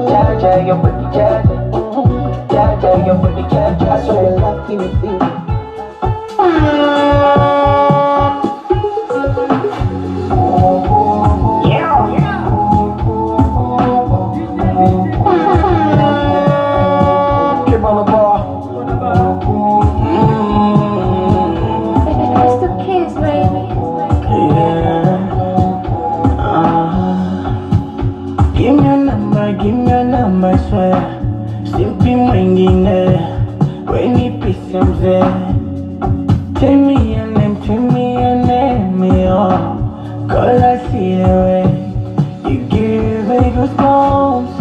Jaja, your booty jaja. Jaja, your booty jaja. I swear your love keep me feeling. Keep on the ball. It's the kids, baby. Give me a number, I swear. Simpi mwingine, weni pisa mzee. Tell me your name, oh. Cause I see the way you give me goosebumps.